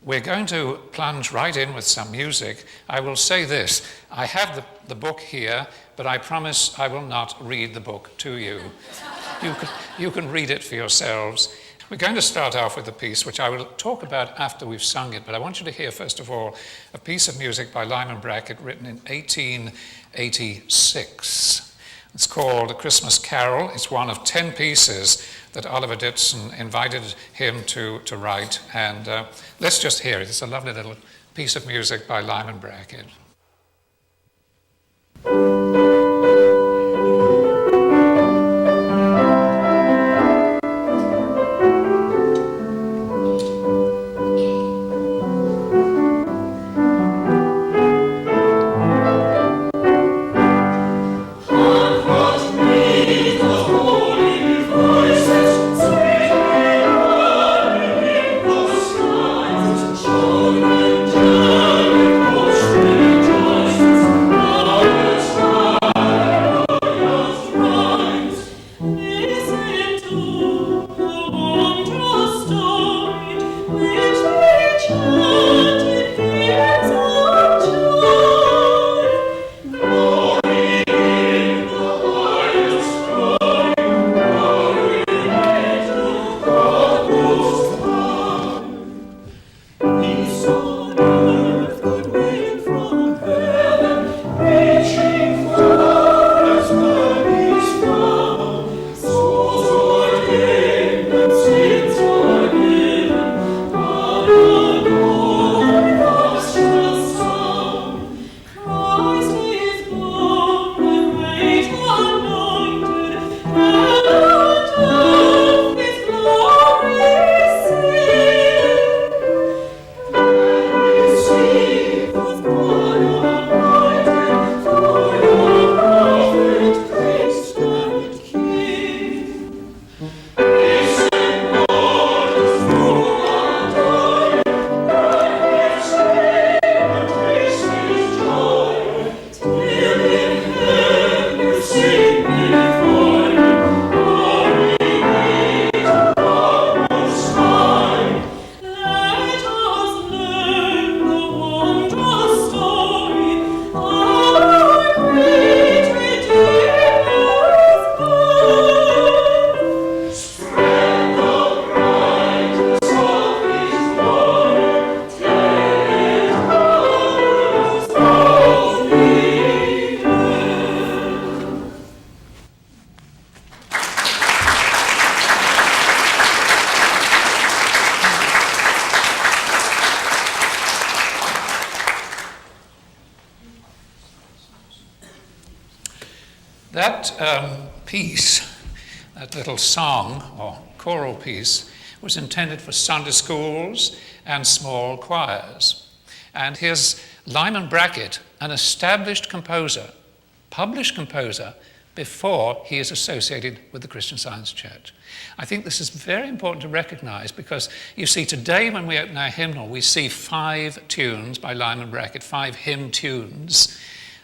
We're going to plunge right in with some music. I will say this, I have the book here, but I promise I will not read the book to you. You can read it for yourselves. We're going to start off with a piece which I will talk about after we've sung it, but I want you to hear, first of all, a piece of music by Lyman Brackett written in 1886. It's called A Christmas Carol. It's one of 10 pieces that Oliver Ditson invited him to write, and let's just hear it. It's a lovely little piece of music by Lyman Brackett. That piece, that little song or choral piece, was intended for Sunday schools and small choirs. And here's Lyman Brackett, an established composer, published composer, before he is associated with the Christian Science Church. I think this is very important to recognize because, you see, today when we open our hymnal, we see 5 tunes by Lyman Brackett, 5 hymn tunes.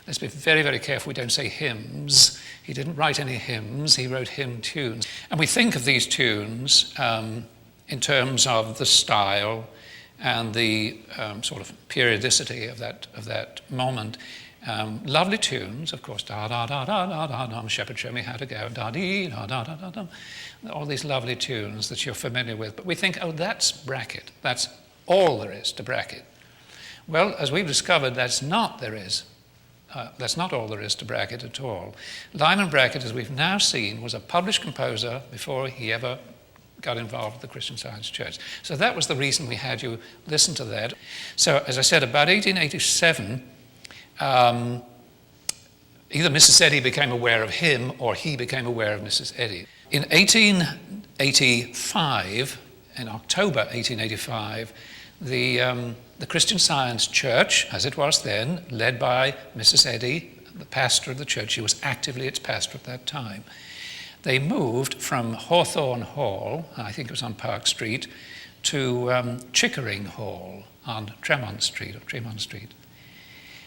Let's be very, very careful we don't say hymns. He didn't write any hymns, he wrote hymn tunes. And we think of these tunes in terms of the style and the sort of periodicity of that moment. Lovely tunes, of course, da da da da da da da, Shepherd show me how to go, da dee da da da da da, all these lovely tunes that you're familiar with. But we think, oh, that's Brackett. That's all there is to Brackett. Well, as we've discovered, that's not all there is to Brackett at all. Lyman Brackett, as we've now seen, was a published composer before he ever got involved with the Christian Science Church. So that was the reason we had you listen to that. So, as I said, about 1887, either Mrs. Eddy became aware of him or he became aware of Mrs. Eddy. In 1885, in October 1885, the Christian Science Church, as it was then, led by Mrs. Eddy, the pastor of the church, she was actively its pastor at that time, they moved from Hawthorne Hall, I think it was on Park Street, to Chickering Hall on Tremont Street.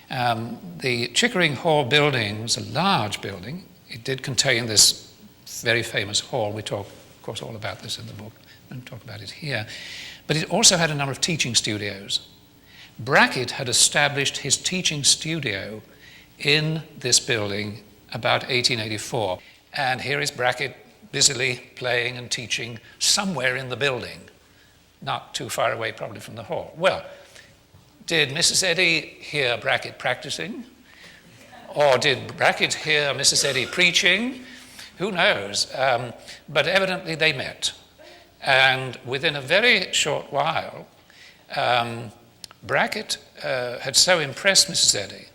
The Chickering Hall building was a large building. It did contain this very famous hall we talk course, all about this in the book. I don't talk about it here. But it also had a number of teaching studios. Brackett had established his teaching studio in this building about 1884. And here is Brackett busily playing and teaching somewhere in the building, not too far away probably from the hall. Well, did Mrs. Eddy hear Brackett practicing? Or did Brackett hear Mrs. Eddy preaching? Who knows? But evidently they met. And within a very short while, Brackett had so impressed Mrs. Eddy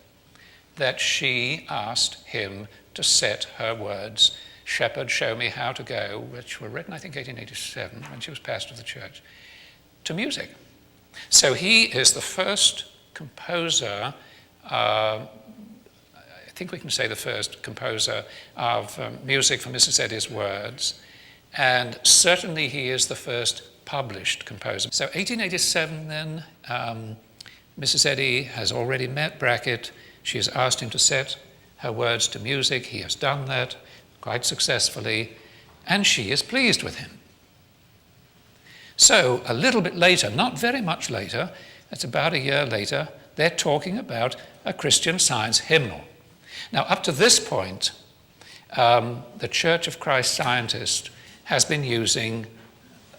that she asked him to set her words, "Shepherd, show me how to go," which were written, I think, 1887, when she was pastor of the church, to music. So he is the first composer, I think we can say the first composer of music for Mrs. Eddy's words, and certainly he is the first published composer. So 1887 then, Mrs. Eddy has already met Brackett. She has asked him to set her words to music. He has done that quite successfully, and she is pleased with him. So a little bit later, not very much later, it's about a year later, they're talking about a Christian Science hymnal. Now, up to this point, the Church of Christ Scientist has been using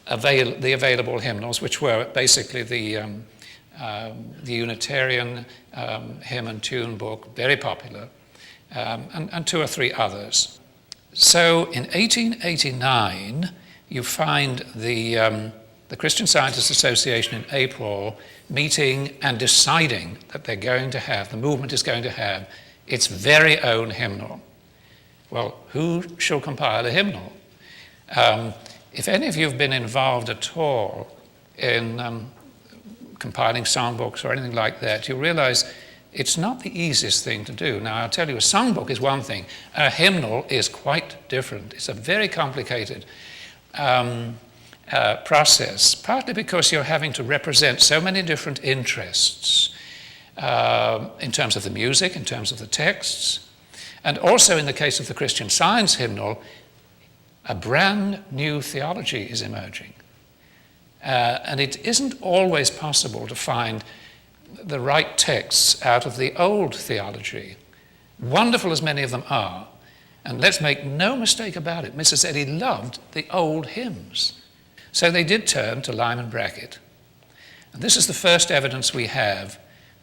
the available hymnals, which were basically the Unitarian hymn and tune book, very popular, and two or three others. So in 1889, you find the Christian Scientists Association in April meeting and deciding that they're going to have, the movement is going to have, its very own hymnal. Well, who shall compile a hymnal? If any of you have been involved at all in compiling songbooks or anything like that, you'll realize it's not the easiest thing to do. Now, I'll tell you, a songbook is one thing. A hymnal is quite different. It's a very complicated process, partly because you're having to represent so many different interests in terms of the music, in terms of the texts, and also in the case of the Christian Science hymnal, a brand new theology is emerging. And it isn't always possible to find the right texts out of the old theology, wonderful as many of them are. And let's make no mistake about it, Mrs. Eddy loved the old hymns. So they did turn to Lyman Brackett. And this is the first evidence we have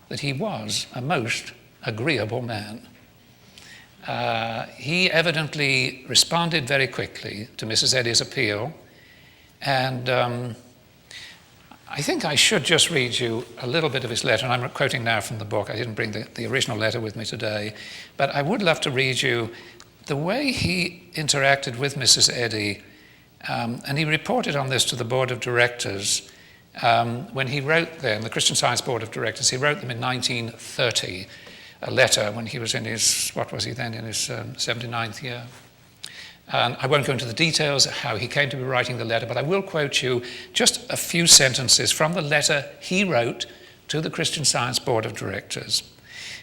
that he was a most agreeable man. He evidently responded very quickly to Mrs. Eddy's appeal, and I think I should just read you a little bit of his letter, and I'm quoting now from the book. I didn't bring the original letter with me today, but I would love to read you the way he interacted with Mrs. Eddy, and he reported on this to the board of directors when he wrote them, the Christian Science Board of Directors. He wrote them in 1930, a letter when he was in his, what was he then, in his 79th year. And I won't go into the details of how he came to be writing the letter, but I will quote you just a few sentences from the letter he wrote to the Christian Science Board of Directors.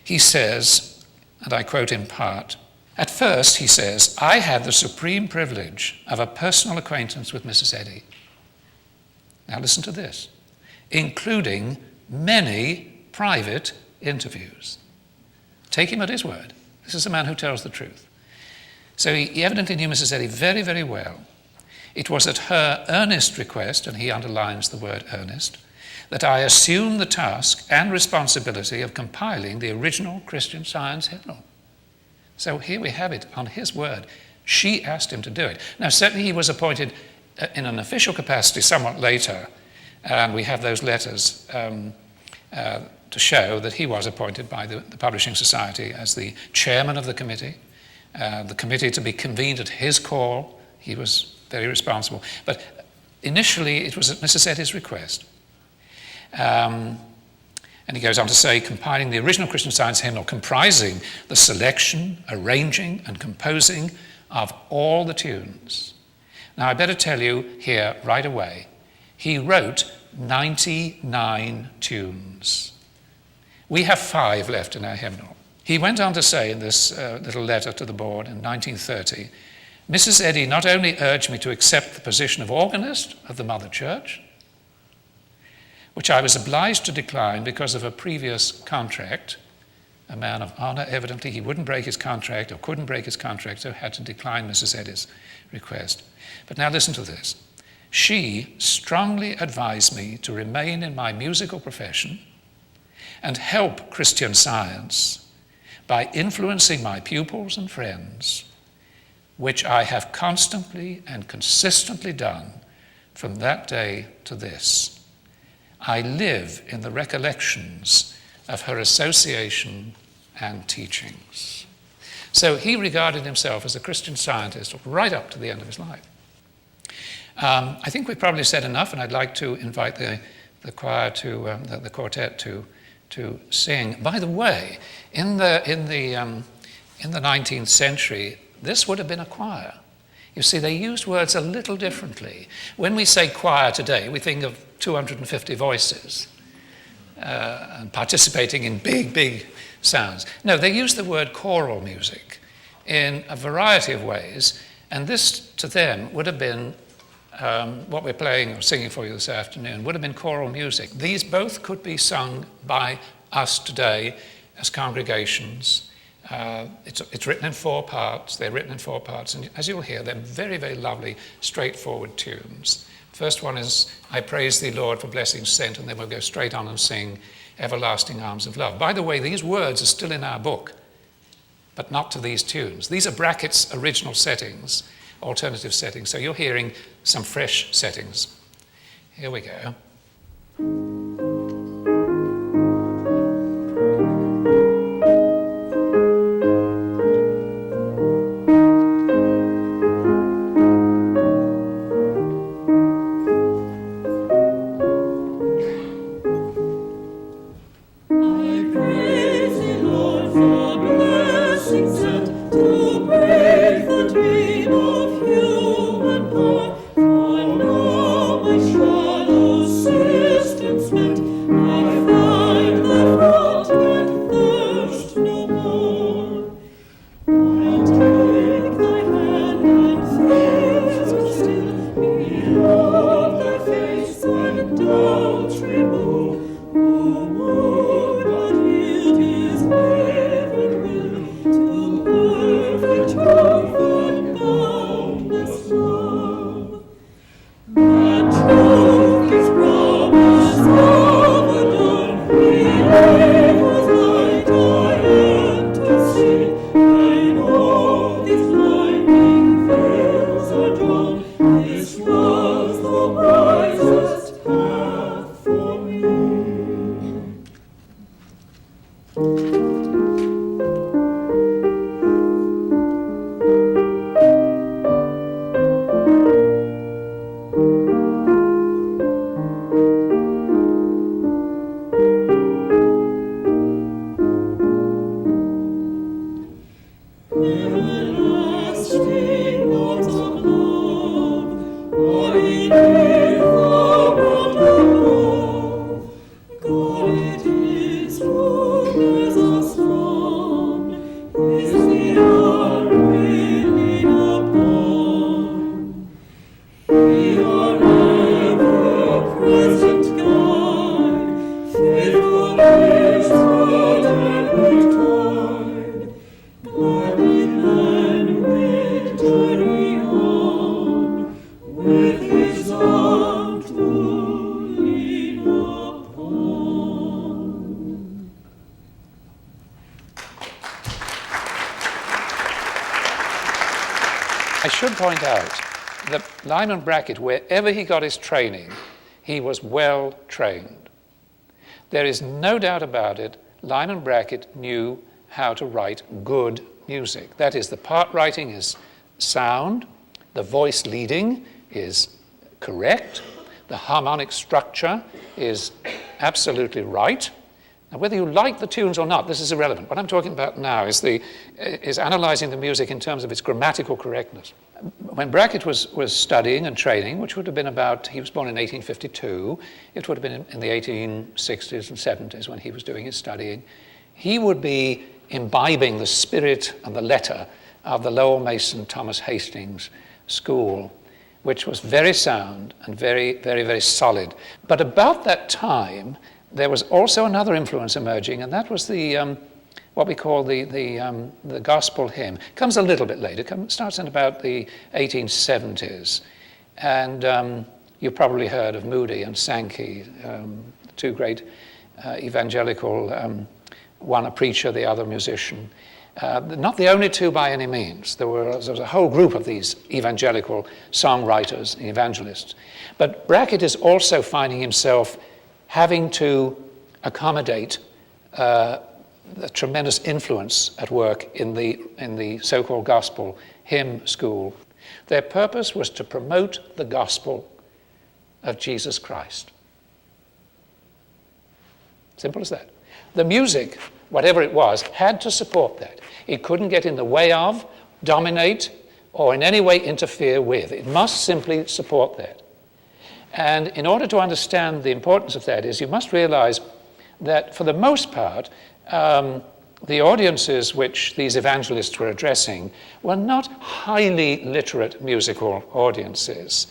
He says, and I quote in part, "At first," he says, "I had the supreme privilege of a personal acquaintance with Mrs. Eddy." Now listen to this, including many private interviews. Take him at his word. This is a man who tells the truth. So he evidently knew Mrs. Eddy very, very well. It was at her earnest request, and he underlines the word earnest, that I assumed the task and responsibility of compiling the original Christian Science hymnal. So here we have it on his word. She asked him to do it. Now, certainly he was appointed in an official capacity somewhat later, and we have those letters to show that he was appointed by the Publishing Society as the chairman of the committee to be convened at his call. He was very responsible. But initially, it was at Mrs. Eddy's request. And he goes on to say, compiling the original Christian Science hymnal, comprising the selection, arranging, and composing of all the tunes. Now, I better tell you here right away, he wrote 99 tunes. We have 5 left in our hymnal. He went on to say in this little letter to the board in 1930 Mrs. Eddy not only urged me to accept the position of organist of the Mother Church, which I was obliged to decline because of a previous contract. A man of honour, evidently he wouldn't break his contract or couldn't break his contract, so had to decline Mrs. Eddy's request. But now listen to this. She strongly advised me to remain in my musical profession and help Christian Science by influencing my pupils and friends, which I have constantly and consistently done from that day to this. I live in the recollections of her association and teachings. So he regarded himself as a Christian Scientist right up to the end of his life. I think we've probably said enough, and I'd like to invite the choir to the quartet to sing. By the way, in the 19th century, this would have been a choir. You see, they used words a little differently. When we say choir today, we think of 250 voices and participating in big, big sounds. No, they used the word choral music in a variety of ways, and this to them would have been what we're playing or singing for you this afternoon, would have been choral music. These both could be sung by us today as congregations. It's written in 4 parts. They're written in 4 parts, and as you'll hear, they're very, very lovely, straightforward tunes. First one is, I praise thee, Lord, for blessings sent, and then we'll go straight on and sing Everlasting Arms of Love. By the way, these words are still in our book, but not to these tunes. These are Brackett's original settings, alternative settings, so you're hearing some fresh settings. Here we go. I should point out that Lyman Brackett, wherever he got his training, he was well trained. There is no doubt about it, Lyman Brackett knew how to write good music. That is, the part writing is sound, the voice leading is correct, the harmonic structure is absolutely right. Now, whether you like the tunes or not, this is irrelevant. What I'm talking about now is analysing the music in terms of its grammatical correctness. When Brackett was studying and training, which would have been he was born in 1852, it would have been in the 1860s and 70s when he was doing his studying, he would be imbibing the spirit and the letter of the Lowell Mason Thomas Hastings school, which was very sound and very, very, very solid. But about that time, there was also another influence emerging, and that was the what we call the gospel hymn. It comes a little bit later. It starts in about the 1870s. And you've probably heard of Moody and Sankey, two great evangelical, one a preacher, the other musician. Not the only two by any means. There was a whole group of these evangelical songwriters, evangelists. But Brackett is also finding himself having to accommodate the tremendous influence at work in the so-called gospel hymn school. Their purpose was to promote the gospel of Jesus Christ. Simple as that. The music, whatever it was, had to support that. It couldn't get in the way of, dominate, or in any way interfere with. It must simply support that. And in order to understand the importance of that is you must realize that for the most part, the audiences which these evangelists were addressing were not highly literate musical audiences.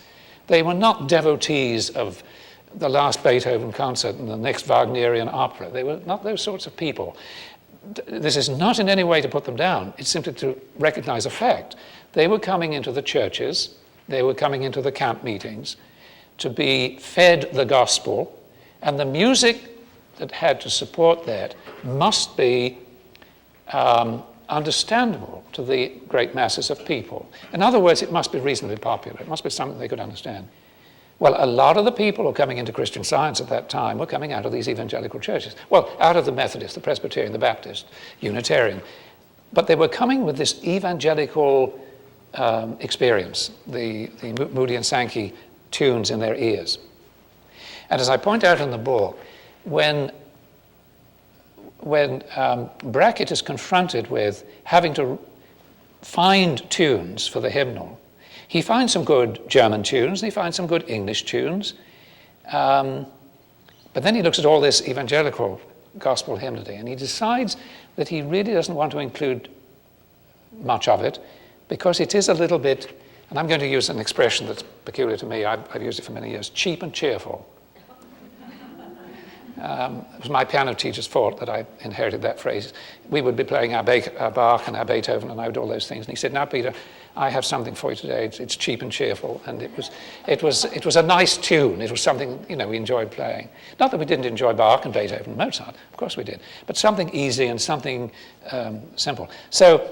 They were not devotees of the last Beethoven concert and the next Wagnerian opera. They were not those sorts of people. This is not in any way to put them down. It's simply to recognize a fact. They were coming into the churches, they were coming into the camp meetings to be fed the gospel, and the music that had to support that must be understandable to the great masses of people. In other words, it must be reasonably popular. It must be something they could understand. Well, a lot of the people who were coming into Christian Science at that time were coming out of these evangelical churches. Well, out of the Methodist, the Presbyterian, the Baptist, Unitarian. But they were coming with this evangelical experience, the Moody and Sankey tunes in their ears. And as I point out in the book, when Brackett is confronted with having to find tunes for the hymnal, he finds some good German tunes, and he finds some good English tunes, but then he looks at all this evangelical gospel hymnody, and he decides that he really doesn't want to include much of it, because it is a little bit, and I'm going to use an expression that's peculiar to me, I've used it for many years, cheap and cheerful. It was my piano teacher's fault that I inherited that phrase. We would be playing our Bach and our Beethoven and I would do all those things. And he said, "Now, Peter, I have something for you today. It's cheap and cheerful." And it was a nice tune. It was something, we enjoyed playing. Not that we didn't enjoy Bach and Beethoven and Mozart. Of course we did. But something easy and something simple. So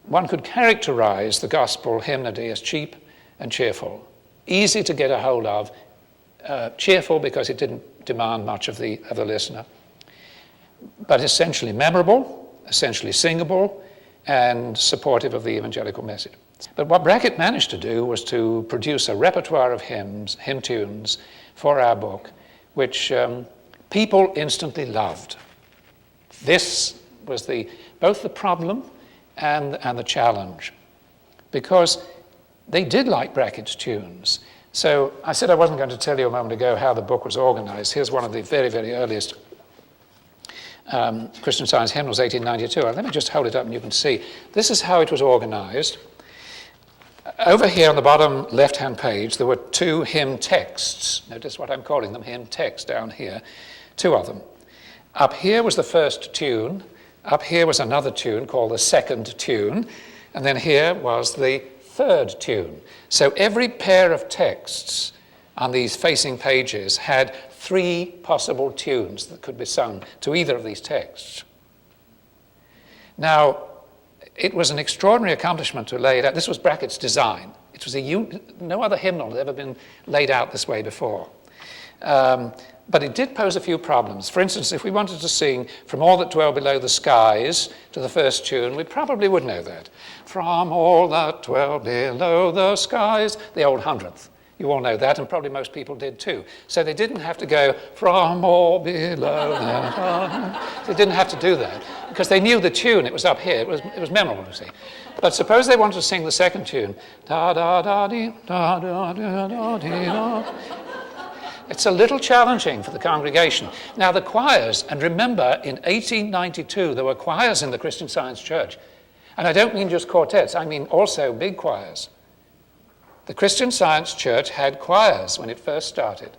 one could characterize the gospel hymnody as cheap and cheerful. Easy to get a hold of. Cheerful because it didn't demand much of the listener, but essentially memorable, essentially singable, and supportive of the evangelical message. But what Brackett managed to do was to produce a repertoire of hymns, hymn tunes, for our book, which people instantly loved. This was both the problem and the challenge, because they did like Brackett's tunes. So I said I wasn't going to tell you a moment ago how the book was organized. Here's one of the very, very earliest Christian Science hymnals, 1892. Let me just hold it up and you can see. This is how it was organized. Over here on the bottom left-hand page, there were two hymn texts. Notice what I'm calling them, hymn texts down here. Two of them. Up here was the first tune. Up here was another tune called the second tune. And then here was the third tune. So every pair of texts on these facing pages had three possible tunes that could be sung to either of these texts. Now, it was an extraordinary accomplishment to lay it out. This was Brackett's design. It was no other hymnal had ever been laid out this way before. But it did pose a few problems. For instance, if we wanted to sing "From All That Dwell Below the Skies" to the first tune, we probably would know that. From all that dwell below the skies, the old 100th. You all know that, and probably most people did too. So they didn't have to go from all below the They didn't have to do that, because they knew the tune. It was up here. It was memorable to see. But suppose they wanted to sing the second tune. Da da da dee, da da da da dee da. It's a little challenging for the congregation. Now the choirs, and remember in 1892 there were choirs in the Christian Science Church. And I don't mean just quartets, I mean also big choirs. The Christian Science Church had choirs when it first started,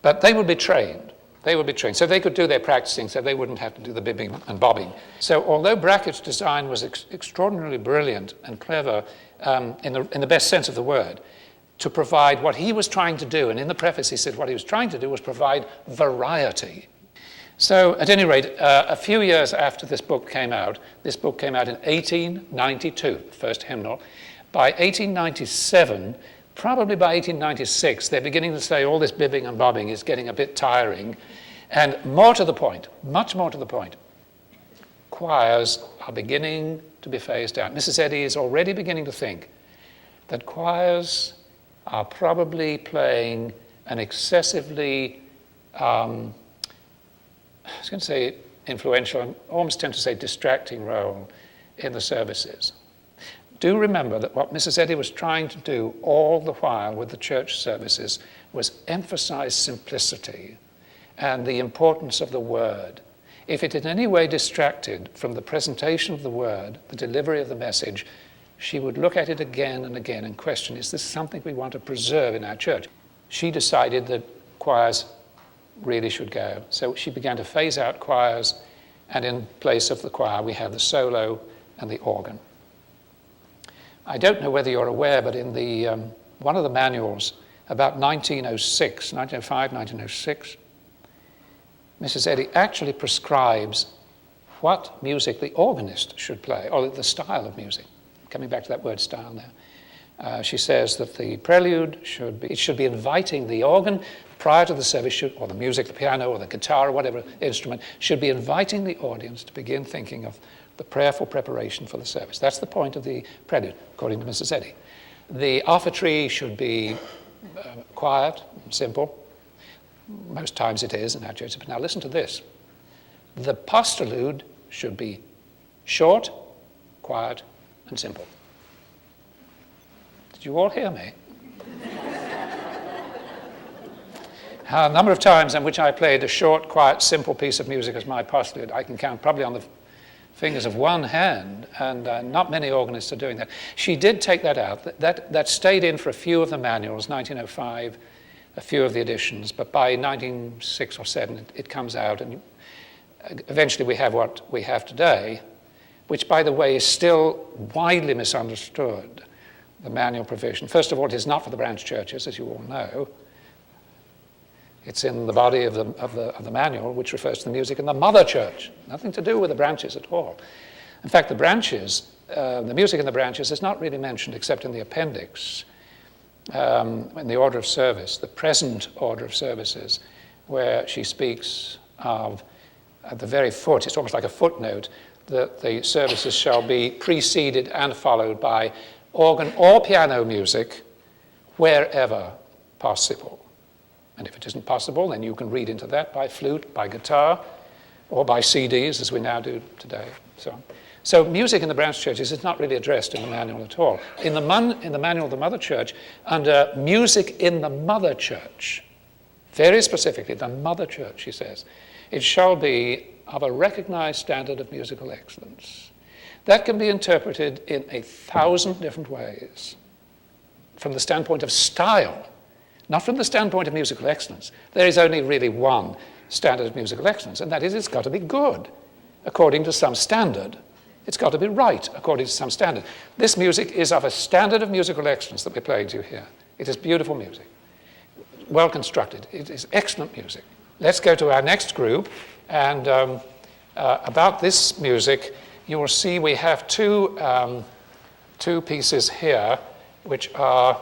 but they would be trained. They would be trained, so they could do their practicing, so they wouldn't have to do the bibbing and bobbing. So although Brackett's design was extraordinarily brilliant and clever in the best sense of the word, to provide what he was trying to do, and in the preface he said what he was trying to do was provide variety. So at any rate, a few years after this book came out in 1892, the first hymnal. By 1897, probably by 1896, they're beginning to say all this bibbing and bobbing is getting a bit tiring. And more to the point, much more to the point, choirs are beginning to be phased out. Mrs. Eddy is already beginning to think that choirs are probably playing an excessively, I was going to say influential, I almost tend to say distracting role in the services. Do remember that what Mrs. Eddy was trying to do all the while with the church services was emphasize simplicity and the importance of the word. If it in any way distracted from the presentation of the word, the delivery of the message, she would look at it again and again and question, is this something we want to preserve in our church? She decided that choirs really should go. So she began to phase out choirs, and in place of the choir we have the solo and the organ. I don't know whether you're aware, but in the one of the manuals about 1905, 1906, Mrs. Eddy actually prescribes what music the organist should play, or the style of music. Coming back to that word style now. She says that the prelude should be inviting. The organ prior to the service, or the music, the piano or the guitar or whatever instrument, should be inviting the audience to begin thinking of the prayerful preparation for the service. That's the point of the prelude, according to Mrs. Eddy. The offertory should be quiet and simple. Most times it is in our churches. But now listen to this. The postlude should be short, quiet, and simple. Did you all hear me? A number of times in which I played a short, quiet, simple piece of music as my postlude, I can count probably on the fingers of one hand, and not many organists are doing that. She did take that out. That stayed in for a few of the manuals, 1905, a few of the editions, but by 1906 or 7 it comes out, and eventually we have what we have today, which, by the way, is still widely misunderstood, the manual provision. First of all, it is not for the branch churches, as you all know. It's in the body of the manual, which refers to the music in the mother church. Nothing to do with the branches at all. In fact, the branches, the music in the branches is not really mentioned except in the appendix, in the order of service, the present order of services, where she speaks of, at the very foot, it's almost like a footnote, that the services shall be preceded and followed by organ or piano music wherever possible. And if it isn't possible, then you can read into that by flute, by guitar, or by CDs, as we now do today. So music in the branch churches is not really addressed in the manual at all. In the manual of the mother church, under music in the mother church, very specifically, the mother church, she says, it shall be of a recognized standard of musical excellence. That can be interpreted in 1,000 different ways. From the standpoint of style, not from the standpoint of musical excellence. There is only really one standard of musical excellence, and that is it's got to be good according to some standard. It's got to be right according to some standard. This music is of a standard of musical excellence that we're playing to here. It is beautiful music, well constructed. It is excellent music. Let's go to our next group, and about this music, you will see we have two pieces here, which are,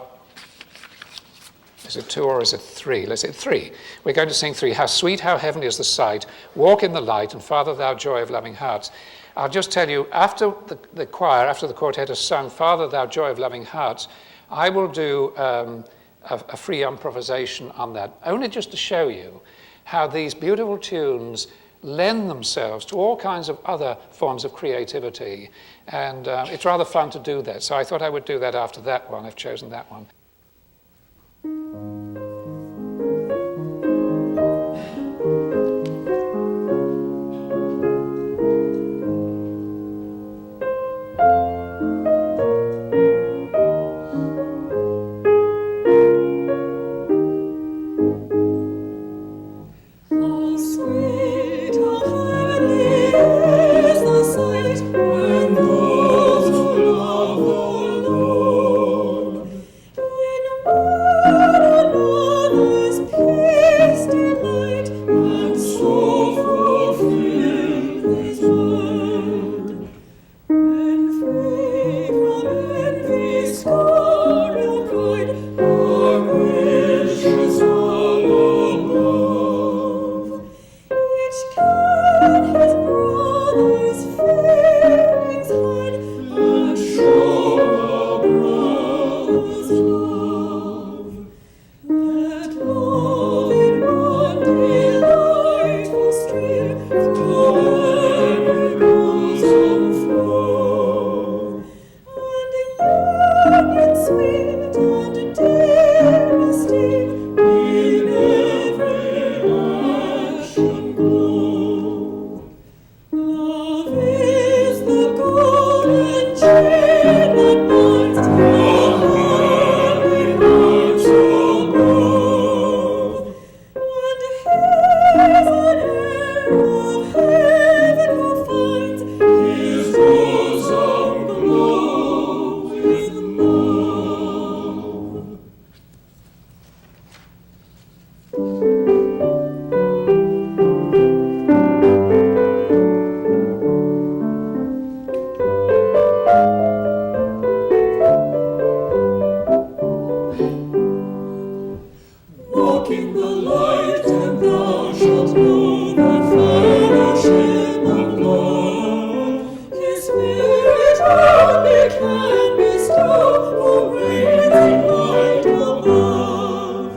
is it 2 or is it 3? Let's say 3. We're going to sing 3. How sweet, how heavenly is the sight. Walk in the light, and Father, thou joy of loving hearts. I'll just tell you, after the choir, after the quartet has sung Father, thou joy of loving hearts, I will do a free improvisation on that, only just to show you how these beautiful tunes lend themselves to all kinds of other forms of creativity. And it's rather fun to do that. So I thought I would do that after that one. I've chosen that one. Walk in the light, and thou shalt know thy fellowship of love. His Spirit only can bestow who reigns in light above.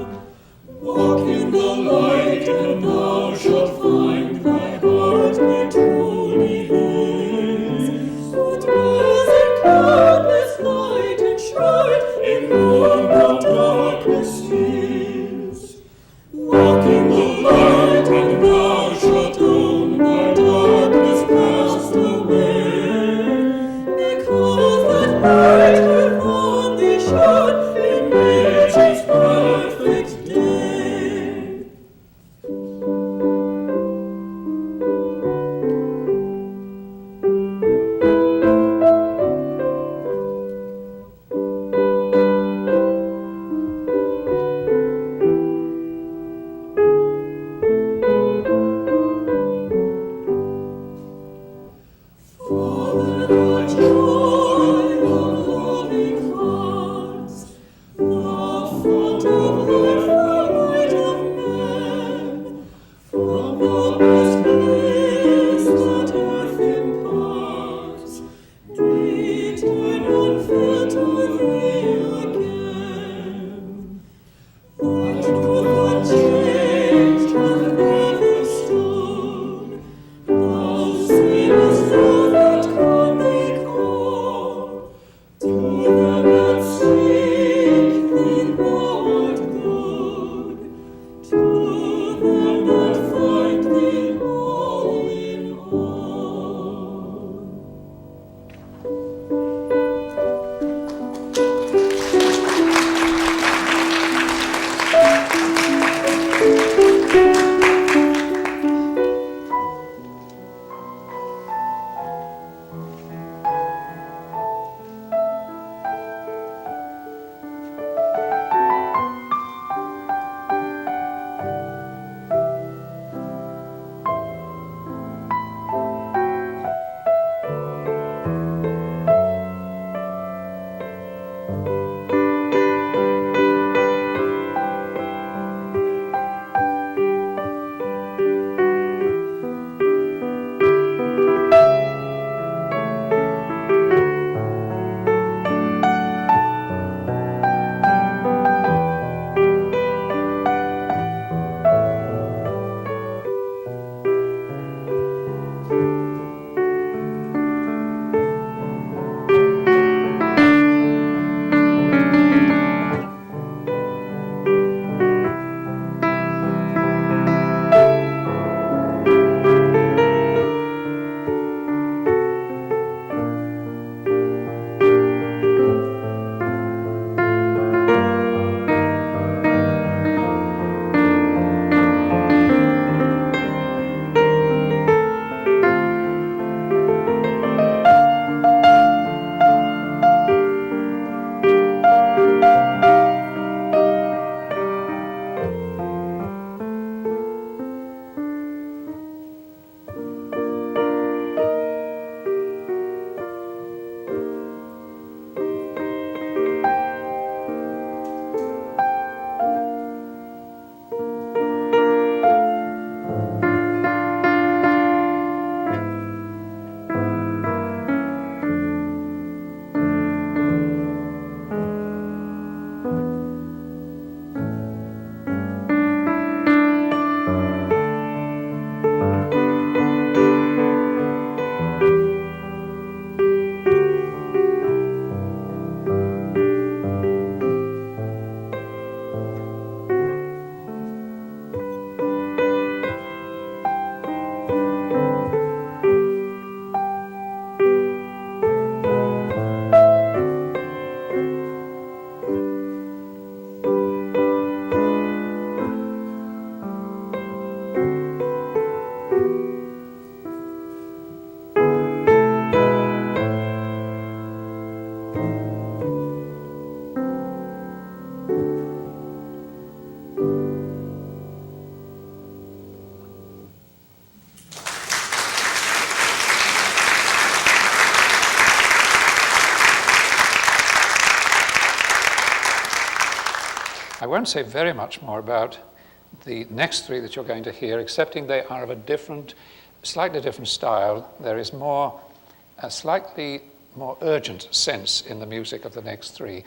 Walk in the light, and thou shalt find thy heart be truly His. Who dwells in cloudless light enshrined in whom no darkness is. Walk in the light, and thou shalt own thy darkness passed away, because that light hath on thee shone in nature's perfect day. Father, the joy of loving hearts, the fount of life, the light of men, from the best bliss that earth imparts, return unfiltered thee again. That truth unchanged hath never stood, thou seest through that come thee call, to them that seek thee thou art good. I won't say very much more about the next three that you're going to hear, excepting they are of a slightly different style. There is a slightly more urgent sense in the music of the next three.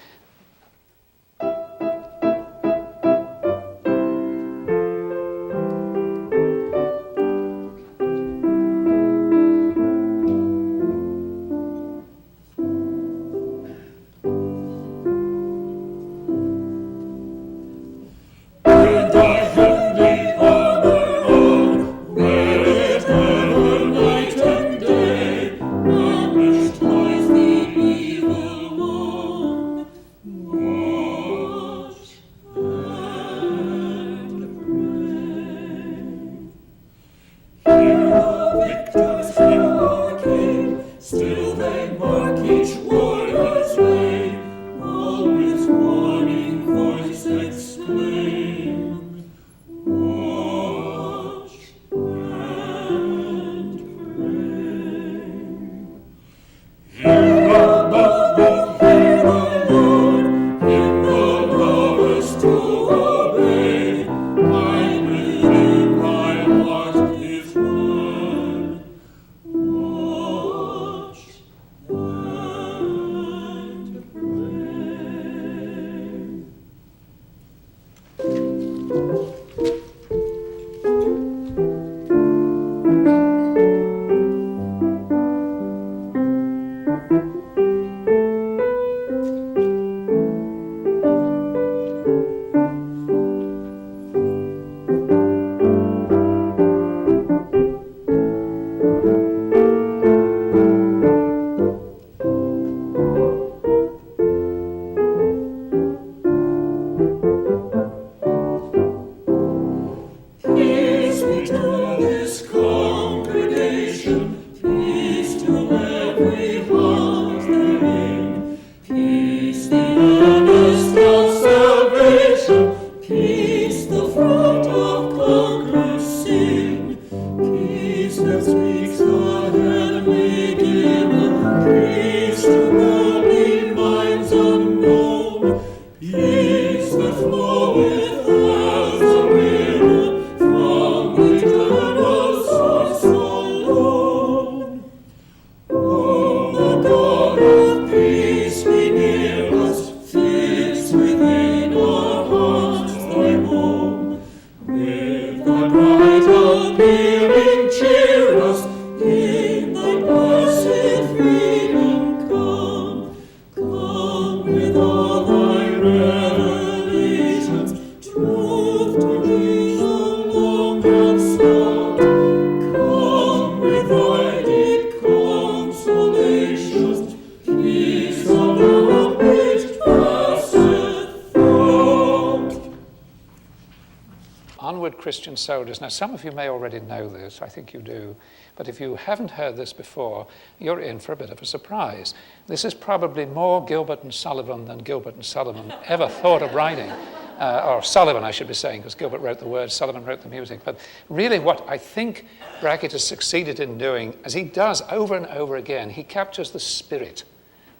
Christian soldiers. Now, some of you may already know this, I think you do, but if you haven't heard this before, you're in for a bit of a surprise. This is probably more Gilbert and Sullivan than Gilbert and Sullivan ever thought of writing, or Sullivan, I should be saying, because Gilbert wrote the words, Sullivan wrote the music. But really what I think Brackett has succeeded in doing, as he does over and over again, he captures the spirit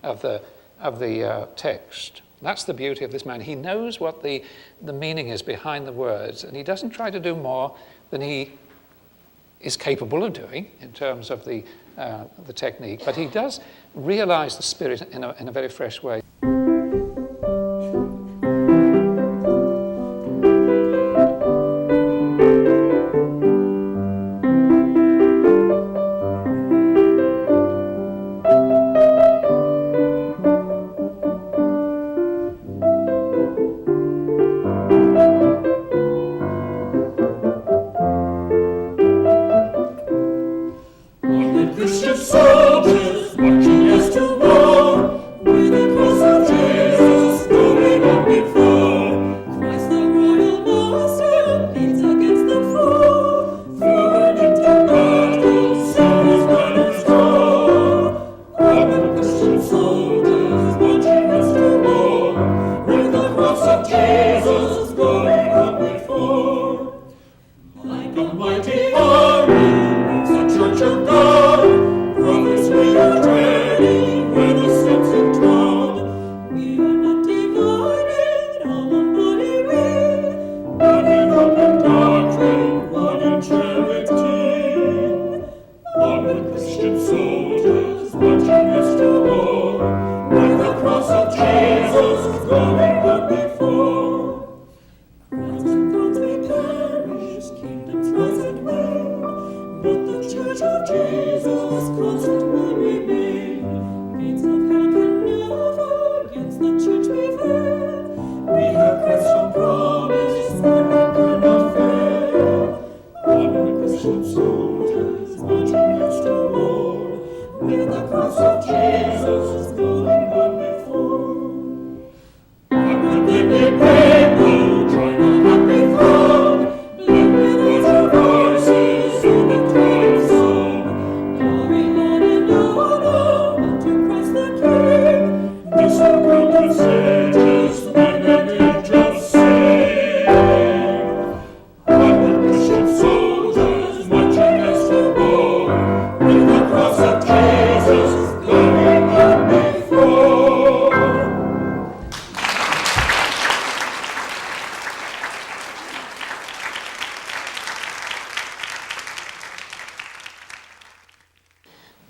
of the text. That's the beauty of this man. He knows what the meaning is behind the words, and he doesn't try to do more than he is capable of doing in terms of the technique, but he does realize the spirit in a very fresh way. Christian soldiers marching as to war with a cross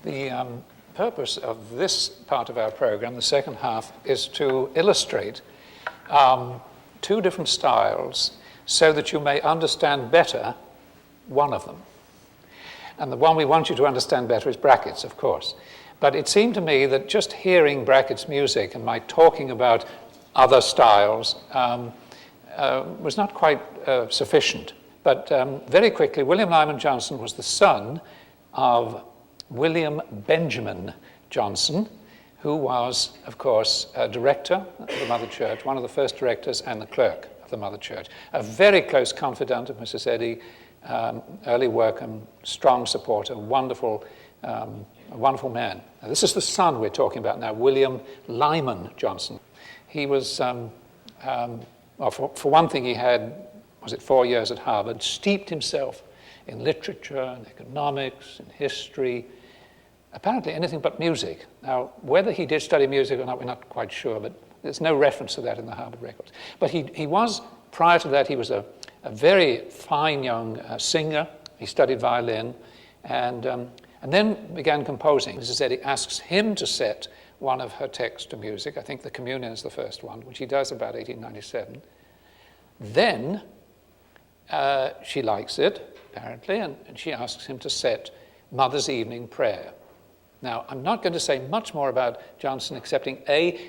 The purpose of this part of our program, the second half, is to illustrate two different styles so that you may understand better one of them. And the one we want you to understand better is Brackett's, of course. But it seemed to me that just hearing Brackett's music and my talking about other styles was not quite sufficient. But very quickly, William Lyman Johnson was the son of William Benjamin Johnson, who was, of course, a director of the Mother Church, one of the first directors and the clerk of the Mother Church, a very close confidant of Mrs. Eddy, early work and strong supporter, a wonderful man. Now, this is the son we're talking about now, William Lyman Johnson. He was, well, for one thing, he had, 4 years at Harvard, steeped himself in literature and economics and history, apparently anything but music. Now, whether he did study music or not, we're not quite sure, but there's no reference to that in the Harvard records. But he was, prior to that, he was a very fine young singer. He studied violin and then began composing. Mrs. Eddy asks him to set one of her texts to music. I think the Communion is the first one, which he does about 1897. Then she likes it, apparently, and she asks him to set Mother's Evening Prayer. Now, I'm not going to say much more about Johnson, excepting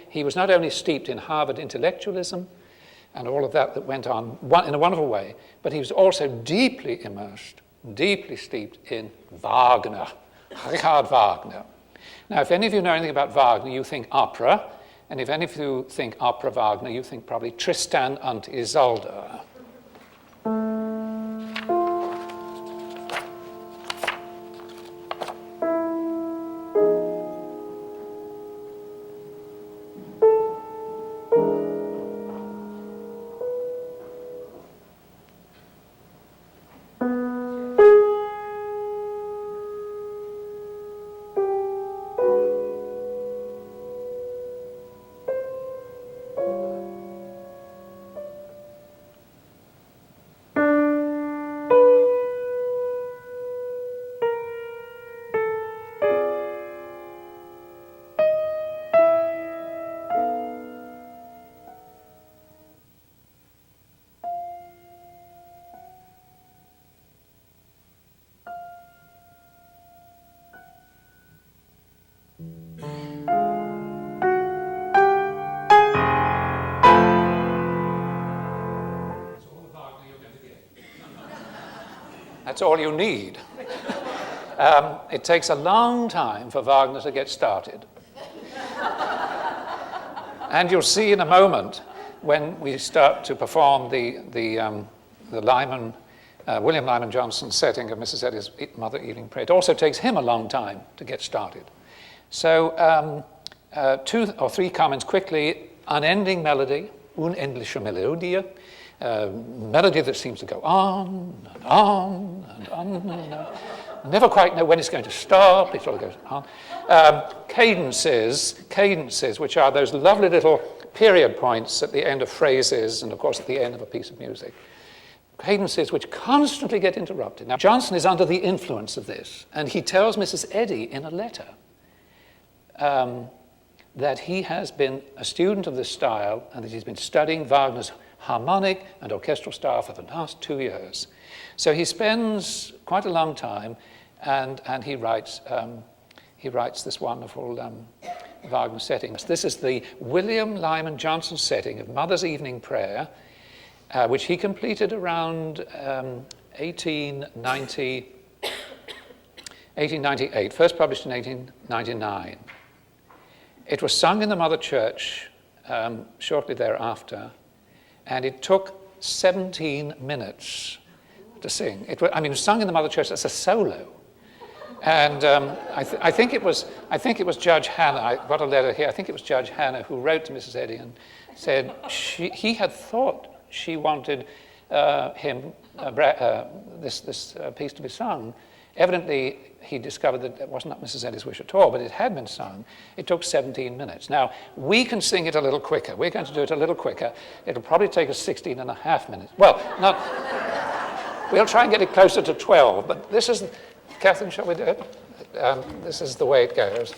he was not only steeped in Harvard intellectualism and all of that went on in a wonderful way, but he was also deeply immersed, deeply steeped in Wagner, Richard Wagner. Now, if any of you know anything about Wagner, you think opera, and if any of you think opera Wagner, you think probably Tristan und Isolde. That's all you need. It takes a long time for Wagner to get started. And you'll see in a moment when we start to perform the William Lyman Johnson setting of Mrs. Eddy's Mother Evening Prayer. It also takes him a long time to get started. So 2 or 3 comments quickly. Unending melody, unendliche Melodie, melody that seems to go on and on and on and on. Never quite know when it's going to stop. It sort of goes on. Cadences, which are those lovely little period points at the end of phrases and, of course, at the end of a piece of music. Cadences which constantly get interrupted. Now, Johnson is under the influence of this, and he tells Mrs. Eddy in a letter that he has been a student of this style and that he's been studying Wagner's harmonic and orchestral style for the last 2 years. So he spends quite a long time, and he writes this wonderful Wagner setting. This is the William Lyman Johnson setting of Mother's Evening Prayer, which he completed around 1898, first published in 1899. It was sung in the Mother Church shortly thereafter, and it took 17 minutes to sing. It was sung in the Mother Church as a solo. And I think it was Judge Hannah. I got a letter here. I think it was Judge Hannah who wrote to Mrs. Eddy and said he had thought she wanted this piece to be sung. Evidently, he discovered that it was not Mrs. Eddy's wish at all, but it had been sung. It took 17 minutes. Now, we can sing it a little quicker. We're going to do it a little quicker. It'll probably take us 16 and a half minutes. Well, not. We'll try and get it closer to 12, but this is. Catherine, shall we do it? this is the way it goes.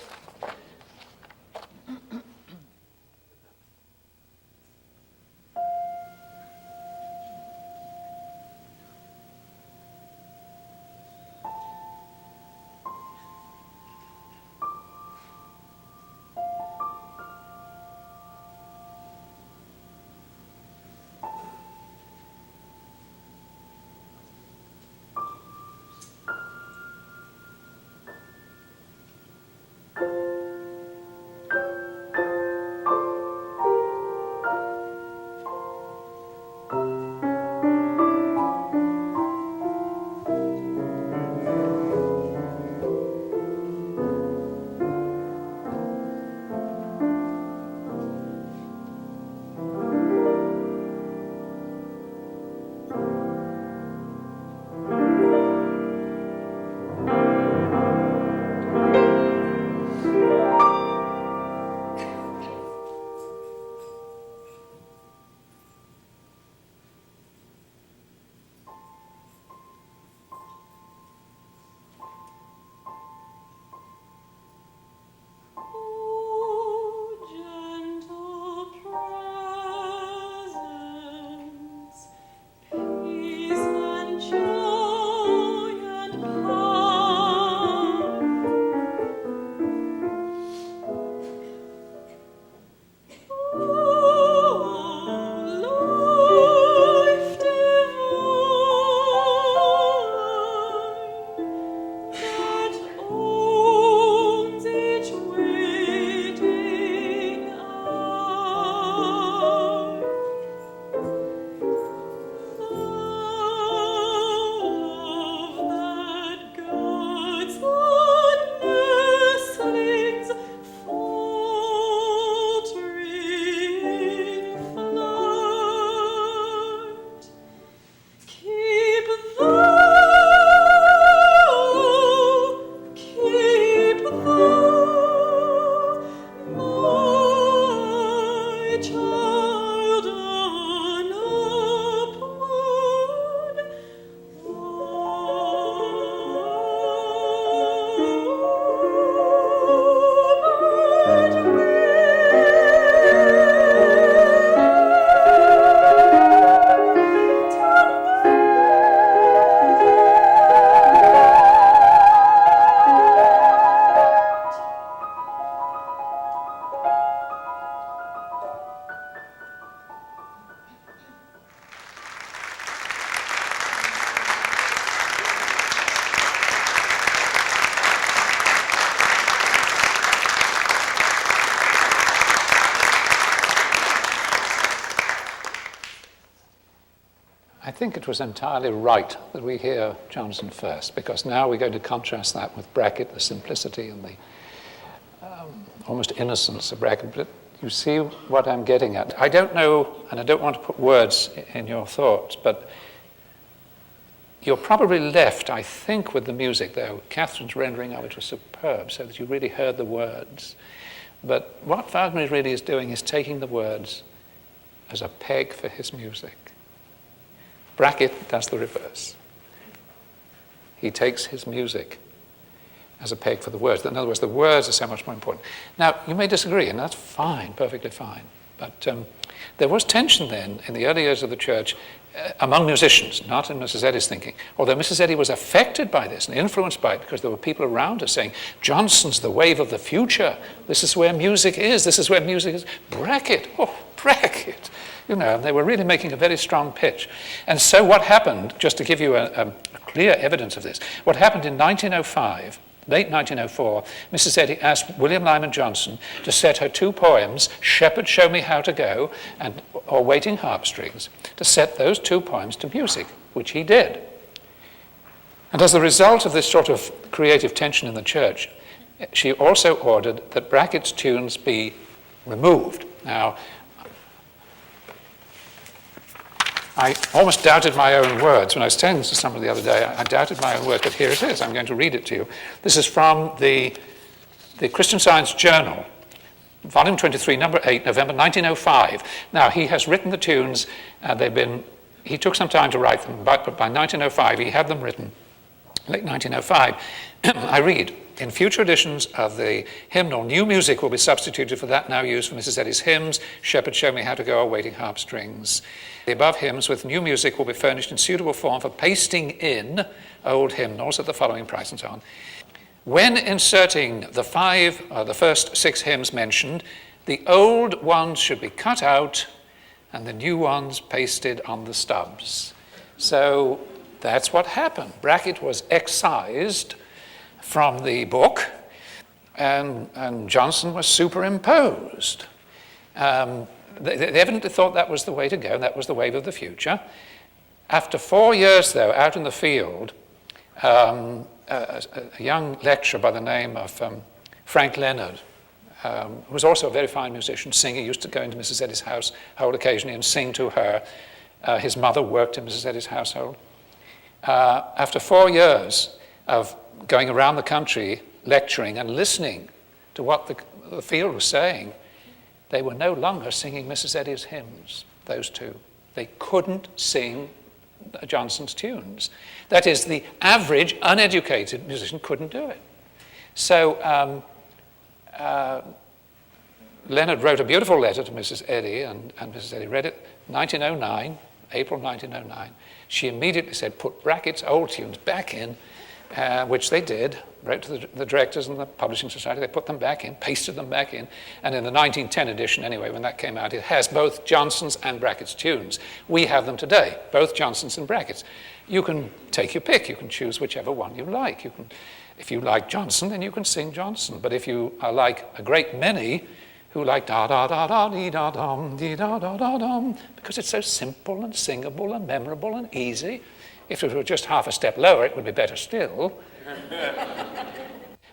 I think it was entirely right that we hear Johnson first, because now we're going to contrast that with Brackett, the simplicity and the almost innocence of Brackett. But you see what I'm getting at. I don't know, and I don't want to put words in your thoughts, but you're probably left, I think, with the music, though. Catherine's rendering of it was superb, so that you really heard the words. But what Wagner really is doing is taking the words as a peg for his music. Brackett does the reverse. He takes his music as a peg for the words. In other words, the words are so much more important. Now, you may disagree, and that's fine, perfectly fine. But there was tension then in the early years of the church among musicians, not in Mrs. Eddy's thinking. Although Mrs. Eddy was affected by this and influenced by it, because there were people around her saying, Johnson's the wave of the future. This is where music is. This is where music is. Brackett, oh, Brackett. You know, and they were really making a very strong pitch. And so what happened, just to give you a clear evidence of this, what happened in 1905, late 1904, Mrs. Eddy asked William Lyman Johnson to set her two poems, Shepherd, Show Me How to Go, or Waiting Harpstrings, to set those two poems to music, which he did. And as a result of this sort of creative tension in the church, she also ordered that Brackett's tunes be removed. Now, I almost doubted my own words. When I was telling this to somebody the other day, I doubted my own words, but here it is. I'm going to read it to you. This is from the Christian Science Journal, volume 23, number 8, November 1905. Now, he has written the tunes. He took some time to write them, but by 1905, he had them written, late 1905. I read, In future editions of the hymnal, new music will be substituted for that now used for Mrs. Eddy's hymns, Shepherd Show Me How to Go, or Waiting Harp Strings. The above hymns with new music will be furnished in suitable form for pasting in old hymnals at the following price and so on. When inserting the first 6 hymns mentioned, the old ones should be cut out and the new ones pasted on the stubs. So that's what happened. Brackett was excised from the book, and Johnson was superimposed. They evidently thought that was the way to go, and that was the wave of the future. After 4 years, though, out in the field, a young lecturer by the name of Frank Leonard, who was also a very fine musician, singer, used to go into Mrs. Eddy's household occasionally and sing to her. His mother worked in Mrs. Eddy's household. After 4 years of going around the country lecturing and listening to what the field was saying, they were no longer singing Mrs. Eddy's hymns, those two. They couldn't sing Johnson's tunes. That is, the average uneducated musician couldn't do it. So Leonard wrote a beautiful letter to Mrs. Eddy, and Mrs. Eddy read it 1909, April 1909. She immediately said, put Brackett's old tunes back in, which they did, wrote to the directors and the publishing society. They put them back in, pasted them back in, and in the 1910 edition anyway, when that came out, it has both Johnson's and Brackett's tunes. We have them today, both Johnson's and Brackett's. You can take your pick. You can choose whichever one you like. If you like Johnson, then you can sing Johnson. But if you are like a great many who like da-da-da-da-dee-da-dum, dee-da-da-da-dum, because it's so simple and singable and memorable and easy. If it were just half a step lower, it would be better still.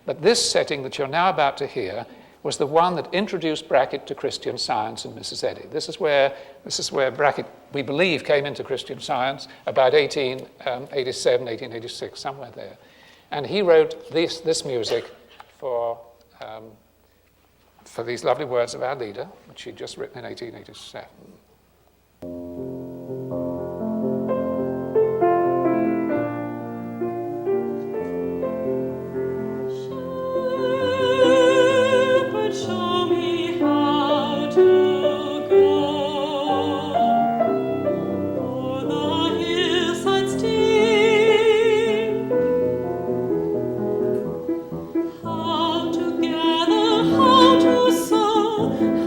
But this setting that you're now about to hear was the one that introduced Brackett to Christian Science and Mrs. Eddy. This is where Brackett, we believe, came into Christian Science about 1887, 1886, somewhere there. And he wrote this music for these lovely words of our leader, which he'd just written in 1887.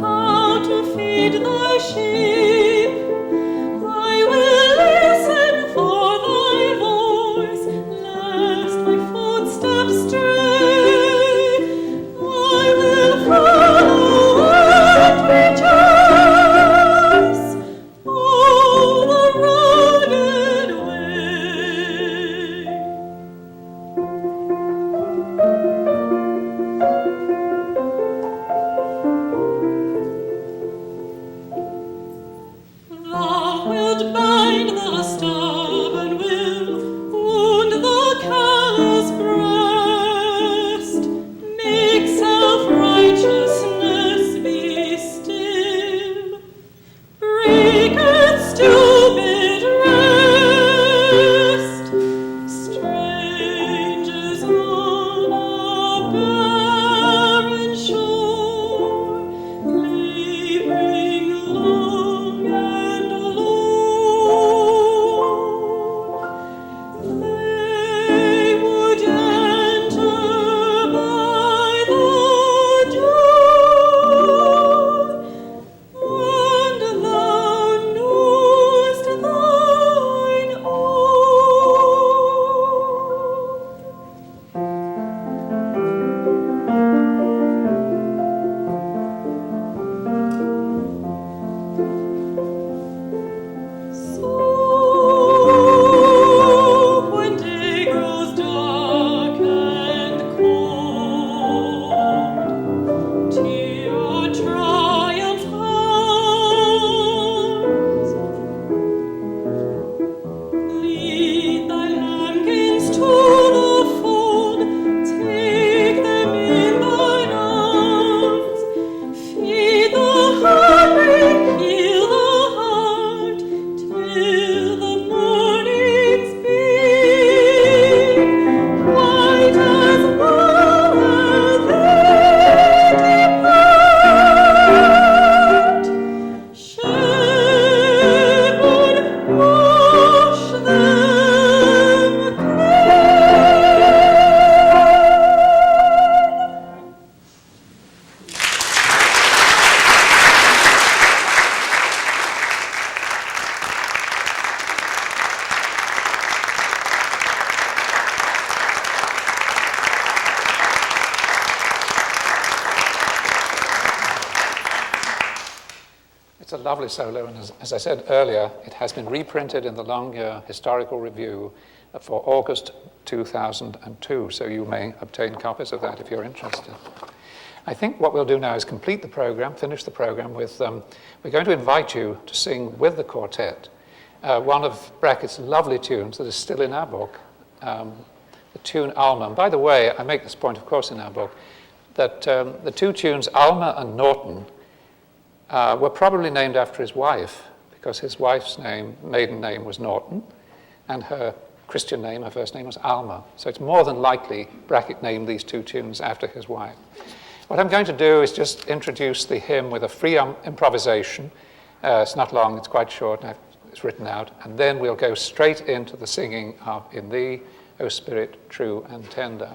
How to feed thy sheep, lovely solo, and as I said earlier, it has been reprinted in the Longyear Historical Review for August 2002, so you may obtain copies of that if you're interested. I think what we'll do now is complete the program, finish the program with, we're going to invite you to sing with the quartet one of Brackett's lovely tunes that is still in our book, the tune Alma. And by the way, I make this point, of course, in our book, that the two tunes, Alma and Norton, were probably named after his wife, because his wife's maiden name was Norton, and her Christian name, her first name was Alma. So it's more than likely Brackett named these two tunes after his wife. What I'm going to do is just introduce the hymn with a free improvisation. It's not long, it's quite short, and it's written out. And then we'll go straight into the singing of In Thee, O Spirit, True and Tender.